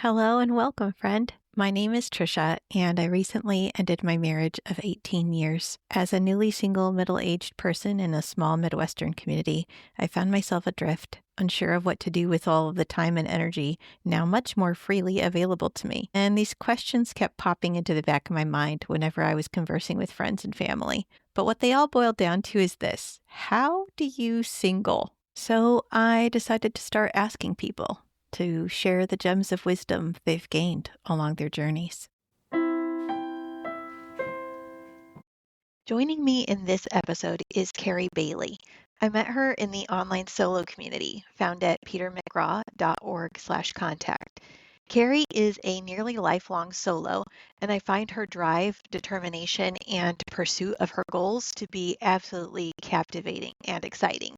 Hello and welcome, friend. My name is Trisha, and I recently ended my marriage of 18 years. As a newly single, middle aged person in a small Midwestern community, I found myself adrift, unsure of what to do with all of the time and energy now much more freely available to me. And these questions kept popping into the back of my mind whenever I was conversing with friends and family. But what they all boiled down to is this: how do you single? So I decided to start asking people to share the gems of wisdom they've gained along their journeys. Joining me in this episode is Kerri Baillie. I met her in the online solo community found at petermcgraw.org/contact. Kerri is a nearly lifelong solo, and I find her drive, determination, and pursuit of her goals to be absolutely captivating and exciting.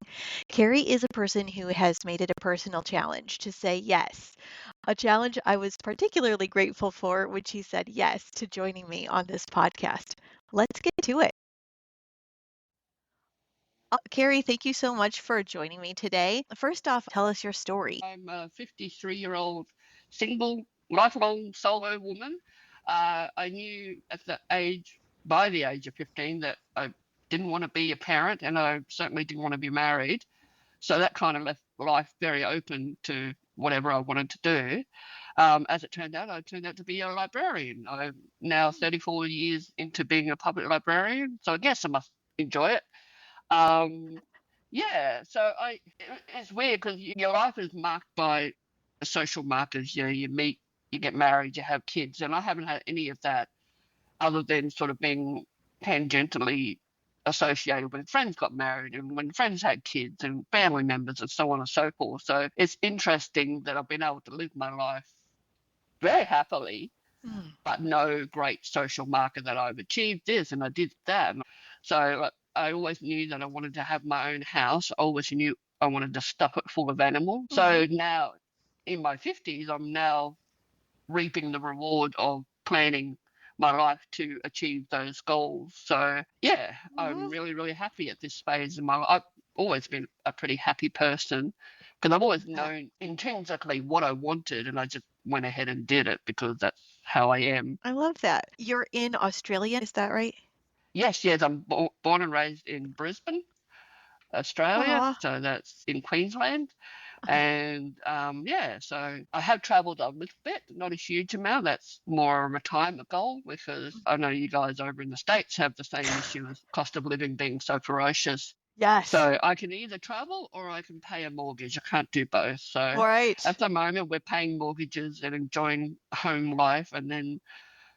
Kerri is a person who has made it a personal challenge to say yes, a challenge I was particularly grateful for when she said yes to joining me on this podcast. Let's get to it. Kerri, thank you so much for joining me today. First off, tell us your story. I'm a 53-year-old single, lifelong solo woman. I knew by the age of 15, that I didn't want to be a parent, and I certainly didn't want to be married. So that kind of left life very open to whatever I wanted to do. As it turned out, I turned out to be a librarian. I'm now 34 years into being a public librarian, so I guess I must enjoy it. Um, yeah, so it's weird because your life is marked by social markers. You meet, you get married, you have kids, and I haven't had any of that other than sort of being tangentially associated when friends got married and when friends had kids and family members and so on and so forth. So it's interesting that I've been able to live my life very happily, Mm. but no great social marker that I've achieved this and I did that. So like, I always knew that I wanted to have my own house. I always knew I wanted to stuff it full of animals. So now in my 50s, I'm now reaping the reward of planning my life to achieve those goals. So yeah, I'm really, really happy at this phase in my life. I've always been a pretty happy person because I've always known intrinsically what I wanted, and I just went ahead and did it because that's how I am. I love that. You're in Australia, is that right? Yes, yes, I'm born and raised in Brisbane, Australia, Aw. so that's in Queensland. And yeah, so I have traveled a little bit, not a huge amount. That's more a retirement goal because I know you guys over in the States have the same issue as cost of living being so ferocious. Yes. So I can either travel or I can pay a mortgage. I can't do both. So All right. at the moment, we're paying mortgages and enjoying home life. And then,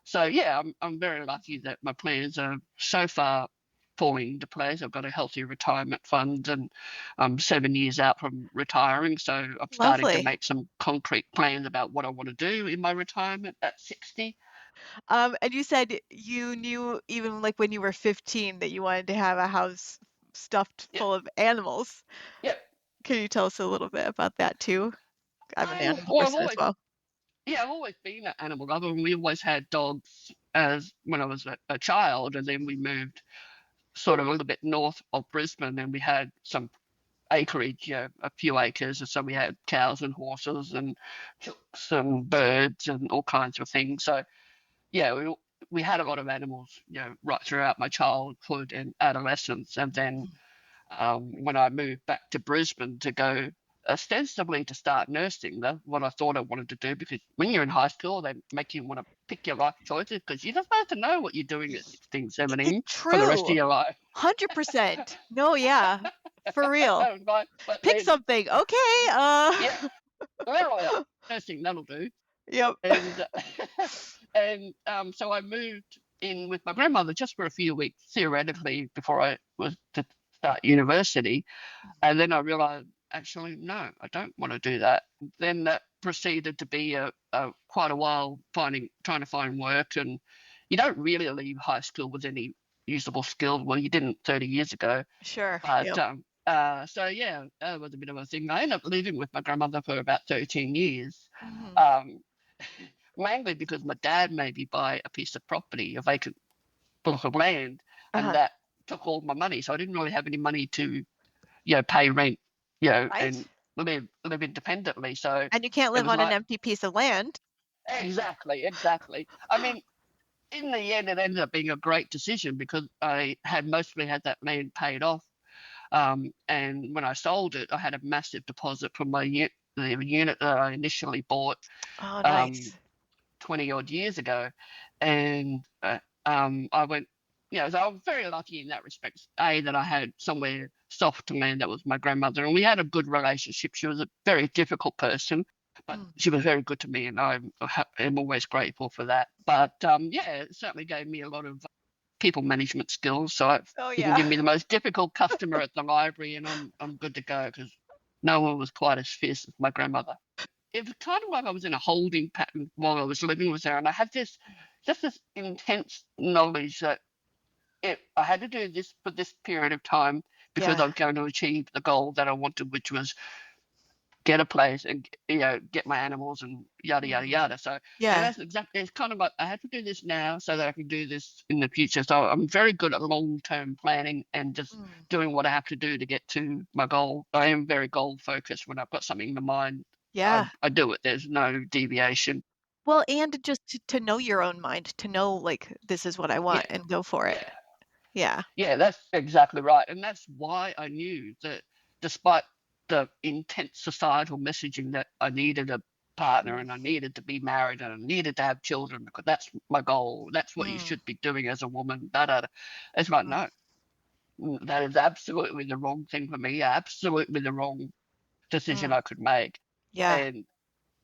so yeah, I'm very lucky that my plans are so far falling into place. I've got a healthy retirement fund and I'm 7 years out from retiring. So I'm starting to Lovely. make some concrete plans about what I want to do in my retirement at 60. And you said you knew even like when you were 15 that you wanted to have a house stuffed Yep, full of animals. yep. Can you tell us a little bit about that too? I'm an animal Well, person as well. I've always been an animal lover. We always had dogs as when I was a child, and then we moved sort of a little bit north of Brisbane, and we had some acreage, a few acres, and so we had cows and horses and chooks and birds and all kinds of things. So yeah, we had a lot of animals, right throughout my childhood and adolescence, and then when I moved back to Brisbane to go ostensibly to start nursing. That's what I thought I wanted to do because when you're in high school, they make you want to pick your life choices because you're not supposed to know what you're doing at 16, It's 17 for the rest of true. your life. 100%. No, yeah. For real. But Pick then, something. Okay. yeah, well, nursing, that'll do. Yep. And so I moved in with my grandmother just for a few weeks, theoretically, before I was to start university. And then I realized, actually, no, I don't want to do that. Then that proceeded to be quite a while trying to find work. And you don't really leave high school with any usable skills. Well, you didn't 30 years ago. Sure. But Yep. so, yeah, that was a bit of a thing. I ended up living with my grandmother for about 13 years, Mhm. um, mainly because my dad made me buy a piece of property, a vacant block of land, and Uh-huh. that took all my money. So I didn't really have any money to pay rent, Right. and live independently. So And you can't it live was on an like, empty piece of land. exactly, exactly. I mean, in the end, it ended up being a great decision because I had mostly had that land paid off. And when I sold it, I had a massive deposit from the unit that I initially bought Oh, um, nice. 20 odd years ago. And I went, so I was very lucky in that respect. A, that I had somewhere soft to land that was my grandmother, and we had a good relationship. She was a very difficult person, but Mm. she was very good to me, and am always grateful for that. But yeah, it certainly gave me a lot of people management skills. So Oh, you can yeah. give me the most difficult customer at the library, and I'm good to go because no one was quite as fierce as my grandmother. It was kind of like I was in a holding pattern while I was living with her, and I had this just this intense knowledge that I had to do this for this period of time because Yeah. I was going to achieve the goal that I wanted, which was get a place and get my animals and yada yada Mhm. yada. So Yeah. that's exactly, it's kind of like I had to do this now so that I can do this in the future. So I'm very good at long term planning and just Mm. doing what I have to do to get to my goal. I am very goal focused. When I've got something in my mind, Yeah. I do it. There's no deviation. Well, and just to know your own mind, to know like this is what I Yeah, want and go for it. yeah. Yeah. Yeah, that's exactly right. And that's why I knew that despite the intense societal messaging that I needed a partner Mm. and I needed to be married and I needed to have children because that's my goal. That's what you Mm. should be doing as a woman. Da, da, da. It's like, Mm. no, that is absolutely the wrong thing for me, absolutely the wrong decision Mm. I could make. Yeah. And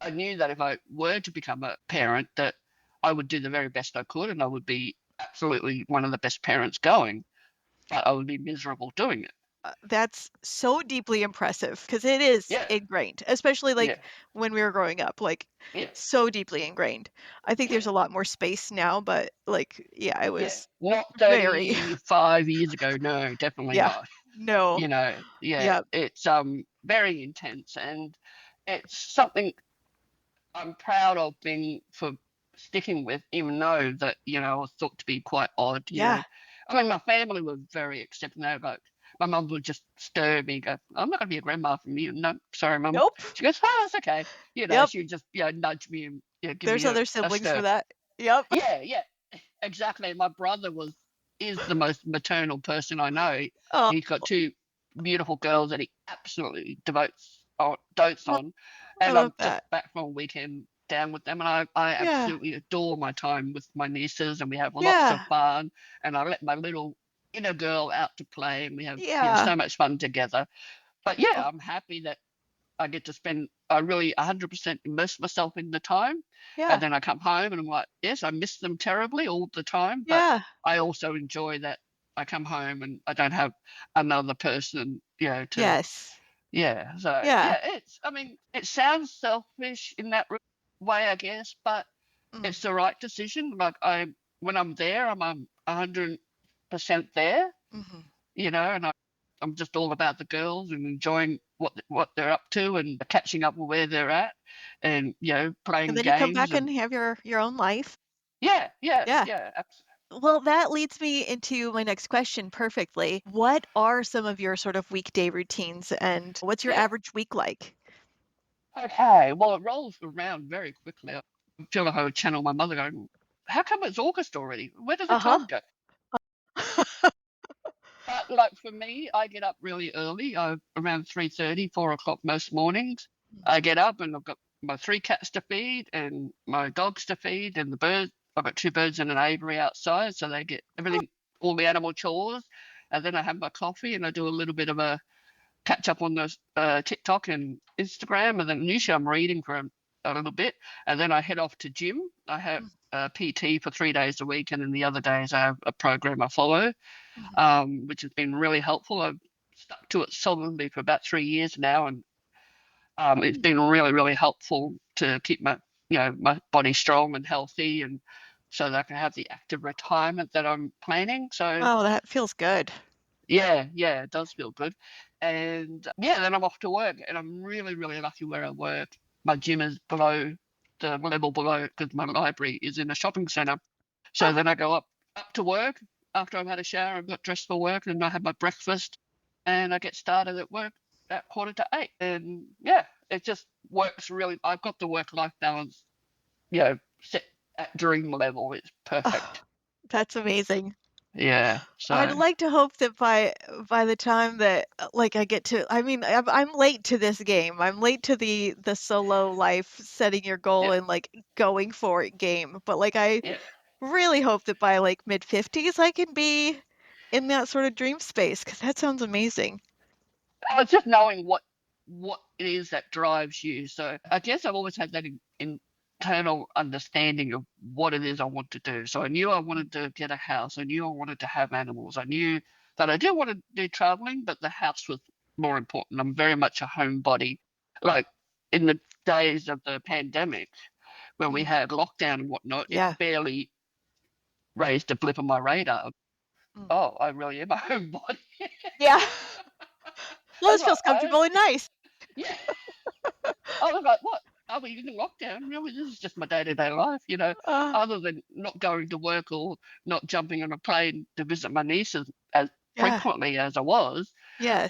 I knew that if I were to become a parent, that I would do the very best I could and I would be absolutely one of the best parents going, but I would be miserable doing it. That's so deeply impressive because it is Yeah, ingrained, especially yeah, like when we were growing up, like yeah, so deeply ingrained. I think yeah, there's a lot more space now, but like, yeah, it yeah. was Not very, 35 years ago. No, definitely yeah, not. no, Yeah, yeah. it's very intense and it's something I'm proud of being for sticking with, even though that, I was thought to be quite odd. Yeah. I mean, my family was very accepting. They were like, my mum would just stir me and go, I'm not going to be a grandma from you. No, sorry, mum. Nope. She goes, oh, that's okay. Yep. She would just, nudge me and give There's me other a siblings for stir. that. Yep. Yeah, yeah, exactly. My brother is the most maternal person I know. Oh, He's got two beautiful girls that he absolutely dotes oh, on, I and love I'm just that. back from a weekend down with them, and I Yeah. absolutely adore my time with my nieces, and we have lots of Yeah. fun, and I let my little inner girl out to play, and we have Yeah. so much fun together. But yeah, Oh, I'm happy that I get to spend, I really 100% immerse myself in the time. And yeah. then I come home and I'm like, yes, I miss them terribly all the time, but Yeah. I also enjoy that I come home and I don't have another person, Yes. yeah. So, Yeah. yeah, I mean, it sounds selfish in that way, I guess, but Mm. it's the right decision. Like, when I'm there, I'm 100% there, Hmm. and I'm just all about the girls and enjoying what they're up to and catching up with where they're at, and And playing then you come games back and and have your own life. yeah, yeah, Yeah. yeah, Well, that leads me into my next question perfectly. What are some of your sort of weekday routines and what's your yeah. average week like? Okay, well, it rolls around very quickly. I feel like I would channel my mother going, "How come it's August already? Where did the Uh-huh. time go?" But like for me, I get up really early, around 3:30, 4 o'clock most mornings. I get up and I've got my three cats to feed and my dogs to feed and the birds. I've got two birds and an aviary outside, so they get everything, all the animal chores. And then I have my coffee and I do a little bit of a catch up on those TikTok and Instagram. And then usually I'm reading for a little bit. And then I head off to gym. I have PT for 3 days a week, and then the other days I have a program I follow, Mhm. which has been really helpful. I've stuck to it solidly for about 3 years now, and it's Mm. been really, really helpful to keep my body strong and healthy, and so that I can have the active retirement that I'm planning. So Oh, that feels good. yeah, yeah, it does feel good, and yeah, then I'm off to work, and I'm really, really lucky where I work. My gym is below the level below because my library is in a shopping centre. So Oh, then I go up to work after I've had a shower and got dressed for work, and I have my breakfast, and I get started at work at 7:45. And yeah, it just works really. I've got the work-life balance set at dream level. It's perfect. Oh, that's amazing. Yeah. I'd So like to hope that by the time that like I get to, I mean, I'm late to this game. I'm late to the solo life, setting your yeah, goal and like going for it game. But like I yeah. really hope that by like mid 50s I can be in that sort of dream space because that sounds amazing. It's just knowing what it is that drives you. So I guess I've always had that internal understanding of what it is I want to do. So I knew I Mm. wanted to get a house. I knew I wanted to have animals. I knew that I did want to do traveling, but the house was more important. I'm very much a homebody. Like in the days of the pandemic, when we Mm. had lockdown and whatnot, it Yeah. barely raised a blip on my radar. Mm. Oh, I really am a homebody. Yeah. Well, I was this like, feels comfortable and nice. yeah. I was like, what? Are we in lockdown? Really, this is just my day-to-day life, Uh, other than not going to work or not jumping on a plane to visit my nieces as yeah. frequently as I was. Yes.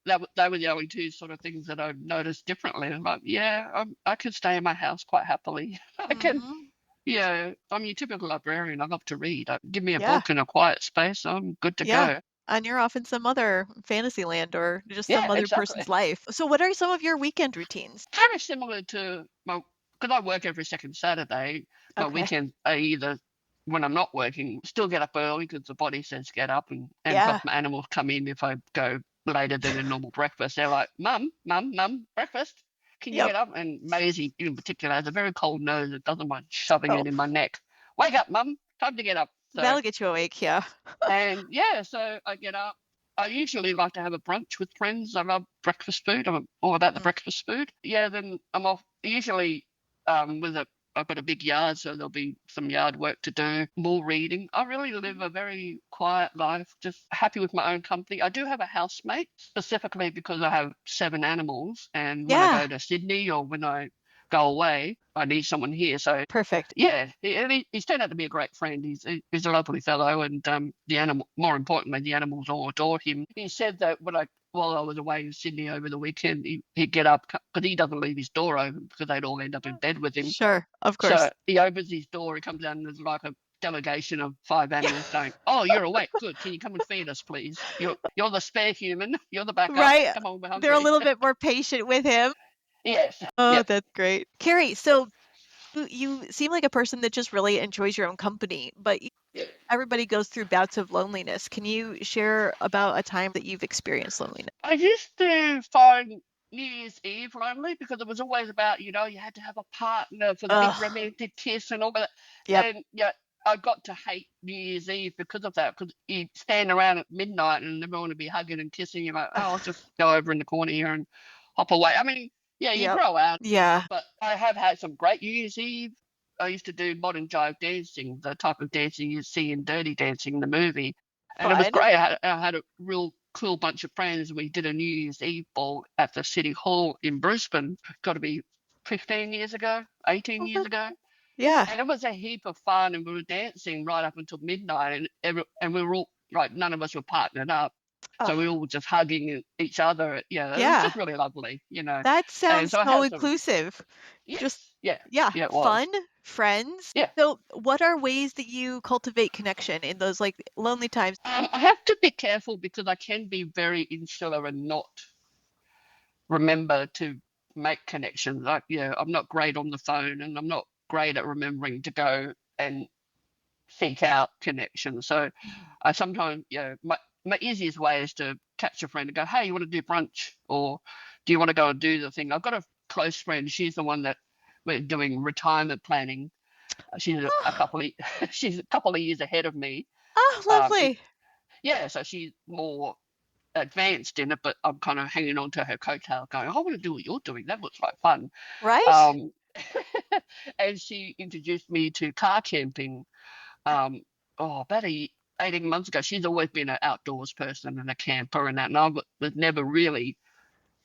They were the only two sort of things that I noticed differently. I'm like, yeah, I can stay in my house quite happily. I can, Hmm. yeah, I'm your typical librarian. I love to read. Give me a Yeah. book in a quiet space, I'm good to Yeah. go. And you're off in some other fantasy land or just some Yeah, other exactly. person's life. So what are some of your weekend routines? Very similar to my, because I work every second Saturday. My Okay. weekends are either when I'm not working, still get up early because the body says get up, and plus Yeah. my animals come in if I go later than a normal breakfast. They're like, Mum, Mum, Mum, breakfast. Can you Yep. get up? And Maisie in particular has a very cold nose that doesn't mind shoving Oh, it in my neck. Wake up, Mum. Time to get up. So that'll get you awake. Yeah. and yeah, so I get up. I usually like to have a brunch with friends. I love breakfast food. I'm all about the Mm. breakfast food. Yeah, then I'm off. Usually, with a, I've got a big yard, so there'll be some yard work to do, more reading. I really live a very quiet life, just happy with my own company. I do have a housemate, specifically because I have 7 animals, and when I Yeah. go to Sydney or when I go away, I need someone here. So Perfect. yeah, he's turned out to be a great friend. He's a lovely fellow, and the animal, more importantly, the animals all adore him. He said that while I was away in Sydney over the weekend, he'd get up because he doesn't leave his door open because they'd all end up in bed with him. Sure. Of So course. he opens his door, he comes out, and there's like a delegation of 5 animals going, "Oh, you're awake. Good. Can you come and feed us, please? You're the spare human. You're the backup. Right. Come on, we're They're a hungry." little bit more patient with him. Yes. Oh, Yeah. that's great. Carrie, so you seem like a person that just really enjoys your own company, but Yeah. everybody goes through bouts of loneliness. Can you share about a time that you've experienced loneliness? I used to find New Year's Eve lonely because it was always about, you had to have a partner for the big Ugh. romantic kiss and all that. Yep. And yeah, I got to hate New Year's Eve because of that, because you stand around at midnight and everyone would be hugging and kissing. You're like, oh, I'll Ugh. just go over in the corner here and hop away. I mean, yeah, you Yep. grow out, Yeah. but I have had some great New Year's Eve. I used to do modern jive dancing, the type of dancing you see in Dirty Dancing, the movie, and it was Fun. great. I had a real cool bunch of friends. We did a New Year's Eve ball at the City Hall in Brisbane. Got to be 15 years ago, 18 Oh, years ago. yeah. And it was a heap of fun. And we were dancing right up until midnight. And we were all, like, none of us were partnered up. So we Oh, were all just hugging each other. Yeah, it was yeah. just really lovely. That And sounds so I so had some, inclusive. Just, yes, yeah, yeah, yeah, it was. fun, friends. Yeah. So, what are ways that you cultivate connection in those like lonely times? I have to be careful because I can be very insular and not remember to make connections. Like, yeah, I'm not great on the phone and I'm not great at remembering to go and seek out connections. So Mhm. I sometimes, my easiest way is to catch a friend and go, hey, you want to do brunch? Or do you want to go and do the thing? I've got a close friend. She's the one that we're doing retirement planning. She's a Oh, couple of, she's a couple of years ahead of me. oh, Um, lovely. yeah, so she's more advanced in it, but I'm kind of hanging on to her coattail, going, I want to do what you're doing. That looks like fun. Right? Um, and she introduced me to car camping. Um, about 18 months ago. She's always been an outdoors person and a camper and that, and I was never really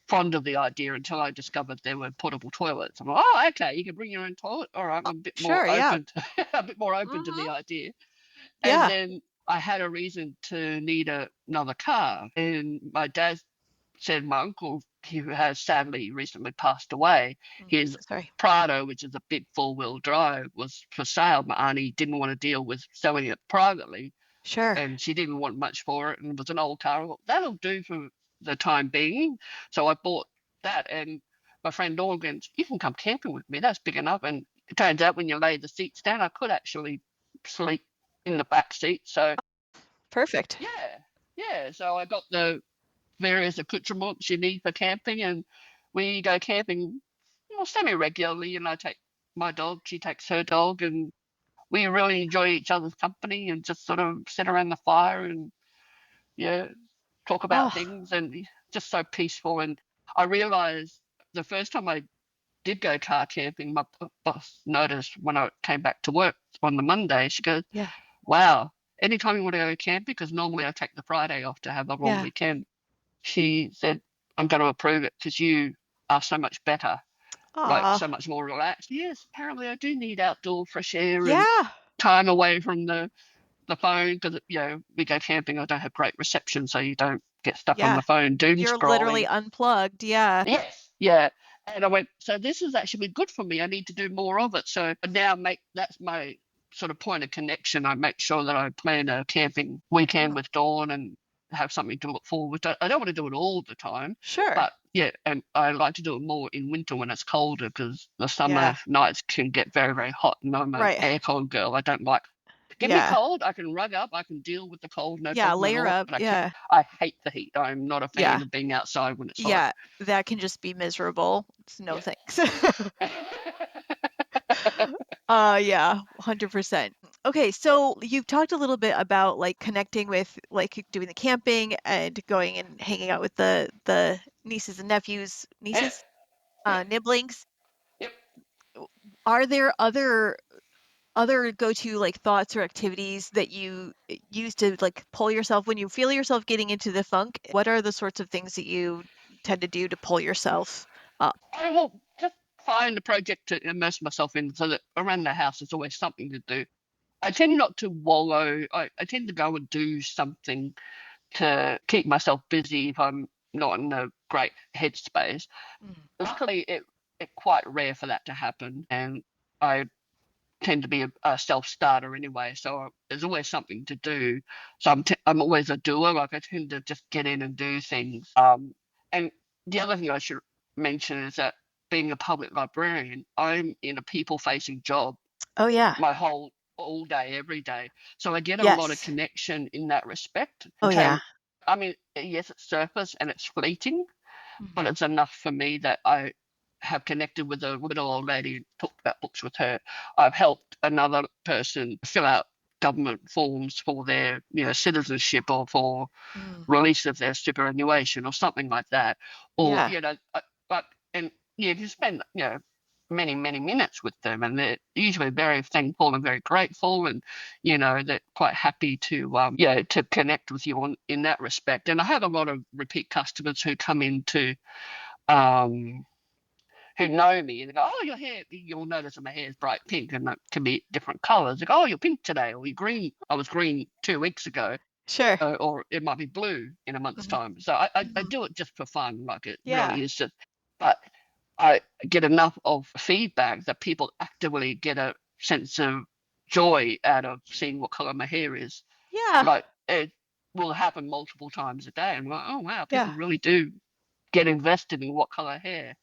fond of the idea until I discovered there were portable toilets. I'm like, oh, okay, you can bring your own toilet. All right, I'm a bit more Sure, yeah. open, a bit more open to the Hmm. idea. And Yeah. then I had a reason to need another car, and my dad said my uncle, who has sadly recently passed away, his So sorry. Prado, which is a big four-wheel drive, was for sale. My auntie didn't want to deal with selling it privately, Sure. and she didn't want much for it, and it was an old car. Well, that'll do for the time being. So I bought that, and my friend Dawn went, "You can come camping with me. That's big enough." And it turns out when you lay the seats down, I could actually sleep in the back seat. So Perfect. yeah, yeah. So I got the various accoutrements you need for camping, and we go camping, semi regularly. And I take my dog, she takes her dog, and we really enjoy each other's company and just sort of sit around the fire and yeah, talk about Oh, things, and just so peaceful. And I realized the first time I did go car camping, my boss noticed when I came back to work on the Monday, she goes, yeah. "Wow, anytime you want to go camping, because normally I take the Friday off to have a long Yeah. weekend." She said, "I'm going to approve it because you are so much better, like Aw. so much more relaxed." Yes, apparently I do need outdoor fresh air and Yeah. time away from the phone because we go camping. I don't have great reception, so you don't get stuck on Yeah. the phone doom You're literally scrolling. unplugged. Yeah. Yes, yeah. And I went, so this is actually good for me. I need to do more of it. So I now that's my sort of point of connection. I make sure that I plan a camping weekend Mm, with Dawn and have something to look forward to. I don't want to do it all the time, sure. but yeah, and I like to do it more in winter when it's colder because the Yeah. summer nights can get very, very hot, and I'm an Right. aircon girl. I don't like. Give me Yeah. cold, I can rug up, I can deal with the cold, no Yeah. problem at Layer all. up. But Yeah. I hate the heat. I'm not a Yeah. fan of being outside when it's hot. Yeah. That can just be miserable. It's no Yeah. thanks. Yeah, 100%. Okay, so you've talked a little bit about like connecting with like doing the camping and going and hanging out with the nieces and nephews, Yeah. nieces, Yeah. nibblings. Yep. Are there other go-to like thoughts or activities that you use to like pull yourself when you feel yourself getting into the funk? What are the sorts of things that you tend to do to pull yourself up? I will just find a project to immerse myself in so that around the house there's always something to do. I tend not to wallow. I tend to go and do something to keep myself busy if I'm not in a great headspace. Mm. Luckily, it's quite rare for that to happen, and I tend to be a self-starter anyway, so there's always something to do. So I'm always a doer. Like I tend to just get in and do things. And the other thing I should mention is that being a public librarian, I'm in a people-facing job Oh yeah. my whole all day, every day. So I get a lot of Yes. connection in that respect. In Oh terms, yeah. I mean, yes, it's surface and it's fleeting, but Hmm. it's enough for me that I have connected with a little old lady and talked about books with her. I've helped another person fill out government forms for their, citizenship or for Mm. release of their superannuation or something like that. Or, Yeah. but, and yeah, you spend, many, many minutes with them and they're usually very thankful and very grateful and, they're quite happy to, to connect with you in that respect. And I have a lot of repeat customers who come into, um, who know me and they go, "Oh, your hair," you'll notice that my hair is bright pink and it can be different colors. They go, "Oh, you're pink today," or "You're green." I was green 2 weeks ago, Sure. or it might be blue in a month's Hmm. time. So I Hmm. do it just for fun. Like it Yeah. really is just, but I get enough of feedback that people actively get a sense of joy out of seeing what color my hair is. Yeah. Like it will happen multiple times a day. And I'm like, oh wow, Yeah. people really do get invested in what color hair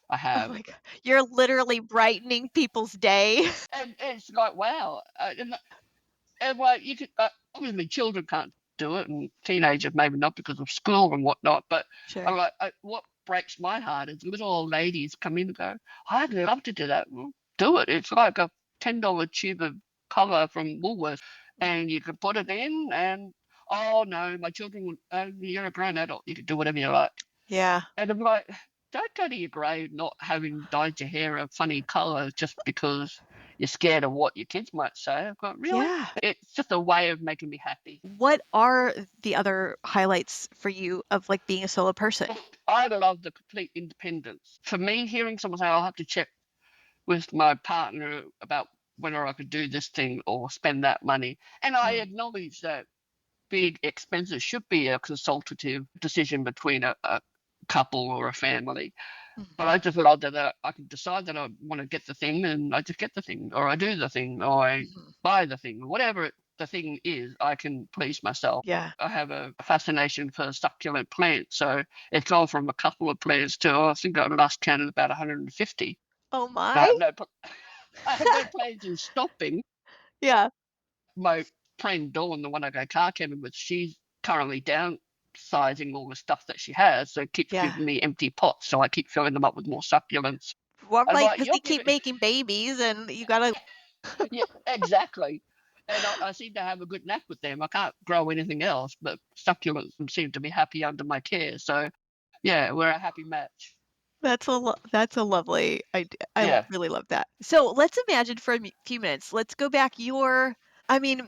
I Oh have. my God. You're literally brightening people's day. And it's like, wow. And well, you could obviously children can't do it, and teenagers maybe not because of school and whatnot. But Sure. what breaks my heart is little old ladies come in and go, "I'd love to do that." Well, do it. It's like a $10 tube of colour from Woolworths, Mhm. and you can put it in. And oh no, my children would. You're a grown adult. You can do whatever you like. Yeah. And I'm like, don't go to your grave not having dyed your hair a funny colour just because you're scared of what your kids might say. I've got, really? Yeah. It's just a way of making me happy. What are the other highlights for you of like being a solo person? I love the complete independence. For me, hearing someone say, I'll have to check with my partner about whether I could do this thing or spend that money. And I Mm. acknowledge that big expenses should be a consultative decision between a couple or a family. But Mhm. I just love that I can decide that I want to get the thing, and I just get the thing, or I do the thing, or I Mhm. buy the thing, whatever the thing is. I can please myself. Yeah. I have a fascination for succulent plants, so it's gone from a couple of plants to I think I last counted about 150. Oh I my. have no, I have no plans in stopping. Yeah. My friend Dawn, the one I go car camping with, she's currently downsizing all the stuff that she has, so it keeps Yeah. giving me empty pots, so I keep filling them up with more succulents. Well, And I'm like, like, because they you're keep giving, making babies and you gotta yeah, exactly. And I seem to have a good knack with them. I can't grow anything else, but succulents seem to be happy under my care. So, yeah, we're a happy match. That's a lovely idea. I Yeah. really love that. So let's imagine for a few minutes. Let's go back. I mean,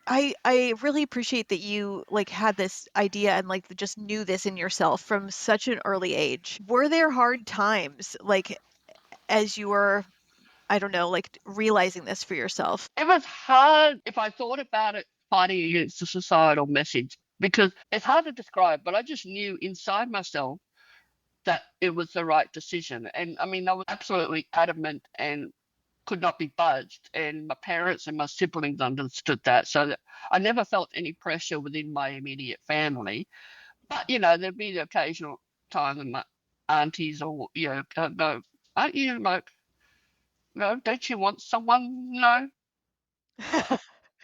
I really appreciate that you like had this idea and like just knew this in yourself from such an early age. Were there hard times like as you were, I don't know, like realizing this for yourself? It was hard if I thought about it fighting against the societal message because it's hard to describe, but I just knew inside myself that it was the right decision. And I mean, I was absolutely adamant and could not be budged. And my parents and my siblings understood that. So that I never felt any pressure within my immediate family. But, there'd be the occasional time when my aunties or, go, aren't you like, no, don't you want someone? No.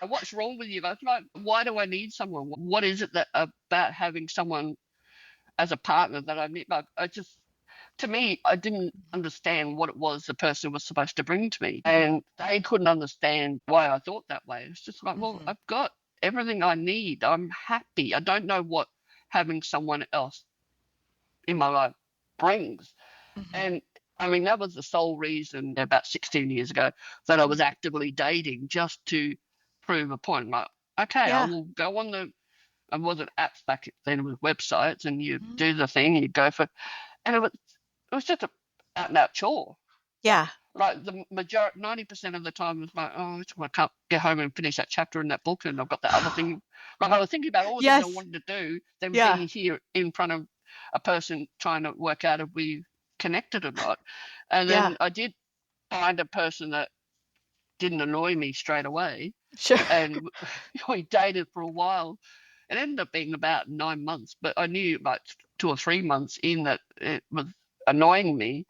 What's wrong with you? I was like, why do I need someone? What is it that about having someone as a partner that I need? Like, to me, I didn't understand what it was the person was supposed to bring to me. Mhm. And they couldn't understand why I thought that way. It's just like, well, Mhm. I've got everything I need. I'm happy. I don't know what having someone else in my life brings. Mhm. And I mean, that was the sole reason about 16 years ago that I was Mhm. actively dating just to prove a point. Like, okay, I Yeah. will go on I wasn't apps back then with websites, and you Mhm. do the thing, you go for, and it was just a out and out chore. Yeah. Like the majority, 90% of the time was like, oh, I can't get home and finish that chapter in that book, and I've got that other thing. Like I was thinking about all the things I Yes. wanted to do, then Yeah. being here in front of a person trying to work out if we connected or not. And Yeah. then I did find a person that didn't annoy me straight away, Sure. and we dated for a while. It ended up being about 9 months, but I knew about 2 or 3 months in that it was annoying me.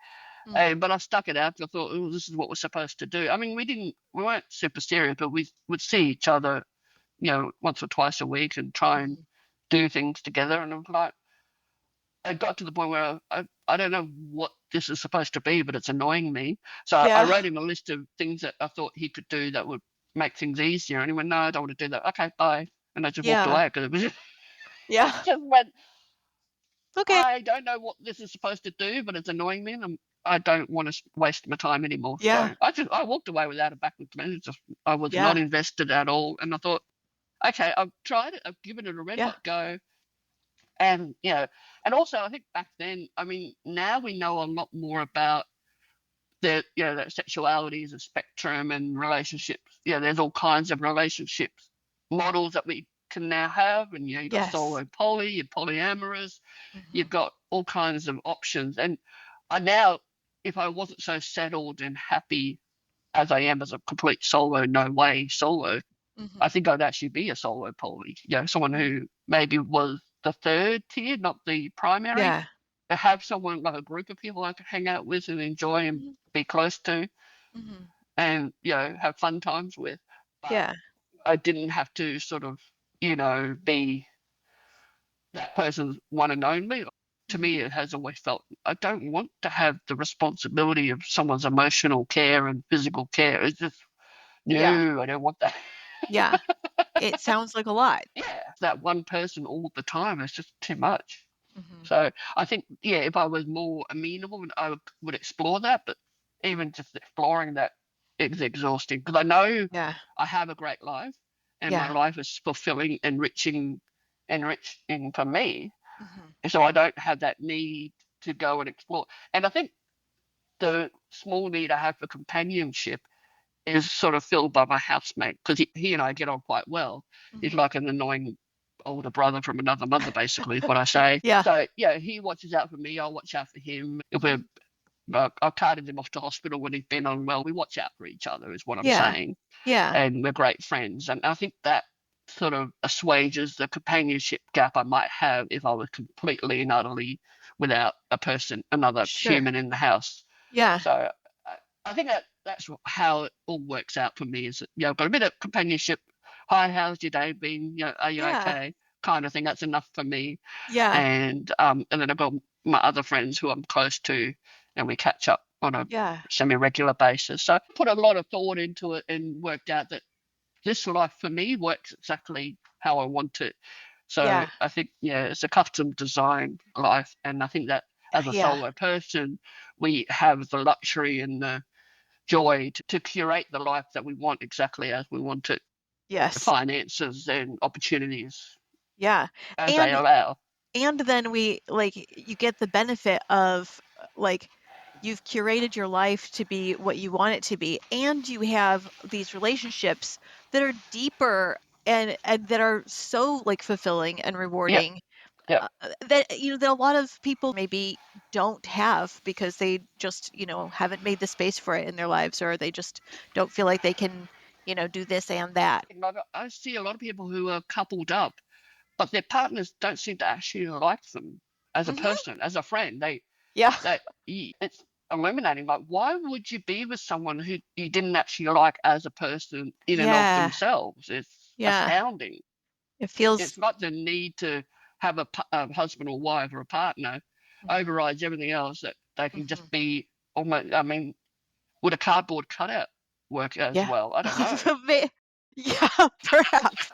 Mhm. But I stuck it out. I thought, oh, this is what we're supposed to do. I mean, we weren't super serious, but we would see each other, once or twice a week and try and Mhm. do things together. And I was like, I got to the point where I don't know what this is supposed to be, but it's annoying me. So I Yeah. wrote him a list of things that I thought he could do that would make things easier. And he went, no, I don't want to do that. Okay, bye. And I just walked Yeah. away because it was Yeah. I just went, Okay. I don't know what this is supposed to do, but it's annoying me, and I don't want to waste my time anymore. Yeah. So I walked away without a backward message. I was not Yeah. invested at all, and I thought, okay, I've tried it. I've given it a red Yeah. hot go, and and also I think back then, I mean, now we know a lot more about that sexuality is a spectrum and relationships. There's all kinds of relationships models that we can now have, and you've got Yes. solo poly, you're polyamorous, you've Mhm. got all kinds of options. And I now, if I wasn't so settled and happy as I am as a complete solo, no way solo, I Mhm. think I'd actually be a solo poly. Someone Mhm. who maybe was the third tier, not the primary. Yeah. To have someone like a group of people I could hang out with and enjoy and Mhm. be close to Mhm. and have fun times with. But Yeah. I didn't have to sort of, be that person's one and only. To me, Mhm. it has always felt I don't want to have the responsibility of someone's emotional care and physical care. It's just Yeah. no, I don't want that. Yeah. It sounds like a lot. Yeah, that one person all the time is just too much. Mhm. So I think, if I was more amenable, I would explore that. But even just exploring that is exhausting because I know Yeah. I have a great life, and my Yeah. life is fulfilling, enriching for me. Mhm. And so I don't have that need to go and explore. And I think the small need I have for companionship is sort of filled by my housemate because he and I get on quite well. He's Mhm. like an annoying older brother from another mother, basically, is what I say. Yeah. So, yeah, he watches out for me. I'll watch out for him. If we're I carted him off to hospital when he's been unwell. We watch out for each other, is what I'm Yeah. saying. Yeah. And we're great friends. And I think that sort of assuages the companionship gap I might have if I was completely and utterly without a person, another Sure. human in the house. Yeah. So I think that's how it all works out for me. Is that, I've got a bit of companionship. Hi, how's your day been? Are you Yeah. okay? Kind of thing. That's enough for me. Yeah. And then I've got my other friends who I'm close to, and we catch up on a Yeah. semi-regular basis. So I put a lot of thought into it and worked out that this life for me works exactly how I want it. So Yeah. I think, it's a custom design life. And I think that as a Yeah. solo person, we have the luxury and the joy to curate the life that we want exactly as we want it, Yes. finances and opportunities Yeah. as they And allow. then you get the benefit of like you've curated your life to be what you want it to be, and you have these relationships that are deeper and that are so like fulfilling and Yep, rewarding, yep. that that a lot of people maybe don't have because they just haven't made the space for it in their lives, or they just don't feel like they can do this and that. I see a lot of people who are coupled up, but their partners don't seem to actually like them as a Hmm. person, as a friend. Yeah. It's illuminating. Like, why would you be with someone who you didn't actually like as a person in and of Yeah. themselves? It's Yeah. astounding. It feels. It's not the need to have a husband or wife or a partner Mhm. overrides everything else, that they can Mhm. just be almost. I mean, would a cardboard cutout work as Yeah. well? I don't know. Yeah, perhaps.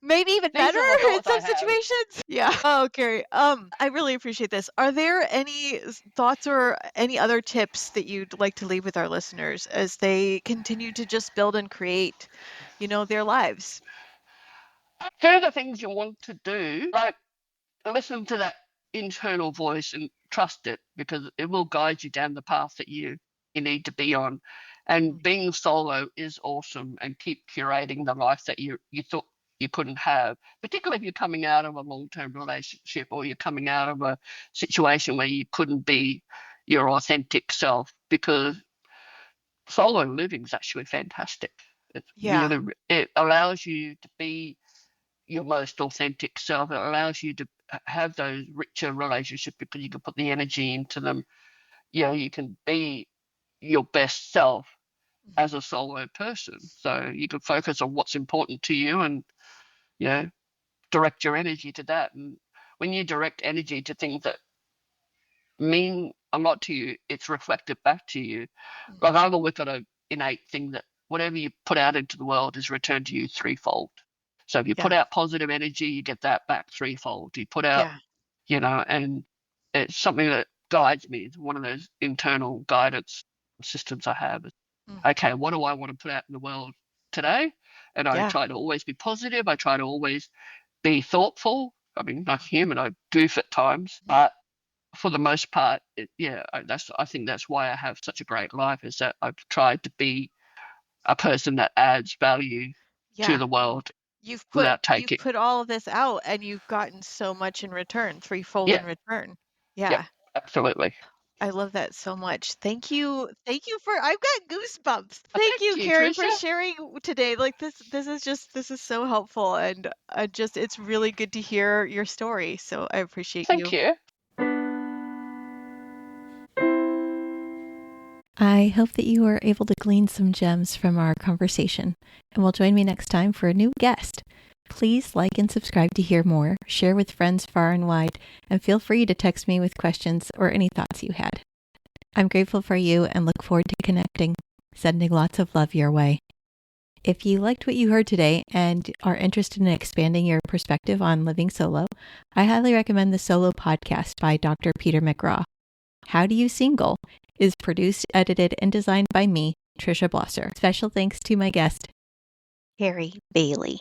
Maybe even These better are the in thoughts I some have. situations. Yeah. Oh, Kerri, I really appreciate this. Are there any thoughts or any other tips that you'd like to leave with our listeners as they continue to just build and create, their lives? Here are the things you want to do. Like, listen to that internal voice and trust it, because it will guide you down the path that you need to be on. And Mhm. being solo is awesome, and keep curating the life that you thought you couldn't have, particularly if you're coming out of a long-term relationship, or you're coming out of a situation where you couldn't be your authentic self, because solo living is actually fantastic. Yeah. It allows you to be your most authentic self. It allows you to have those richer relationships because you can put the energy into them. You can be your best self Mhm. as a solo person. So you can focus on what's important to you, and you know direct your energy to that. And when you direct energy to things that mean a lot to you, it's reflected back to you. Like, Mhm. I've always got an innate thing that whatever you put out into the world is returned to you threefold. So if you put Yeah. out positive energy, you get that back threefold. You put out, Yeah. and it's something that guides me. It's one of those internal guidance systems I have. Mhm. Okay, what do I want to put out in the world today? And I Yeah. try to always be positive. I try to always be thoughtful. I mean, like human, I goof at times, Mhm. but for the most part, I think that's why I have such a great life, is that I've tried to be a person that adds value to Yeah. the world You've put without you've taking. put all of this out and you've gotten so much in return, threefold Yeah, in return. yep, Yeah. absolutely. I love that so much. Thank you. Thank you for I've got goosebumps. Thank Thank you, you, Kerri, Tricia. for sharing today. Like this is so helpful, and it's really good to hear your story. So I appreciate Thank you. you. I hope that you were able to glean some gems from our conversation and will join me next time for a new guest. Please like and subscribe to hear more, share with friends far and wide, and feel free to text me with questions or any thoughts you had. I'm grateful for you and look forward to connecting, sending lots of love your way. If you liked what you heard today and are interested in expanding your perspective on living solo, I highly recommend the Solo Podcast by Dr. Peter McGraw. How Do You Single is produced, edited, and designed by me, Tricia Blosser. Special thanks to my guest, Kerri Baillie.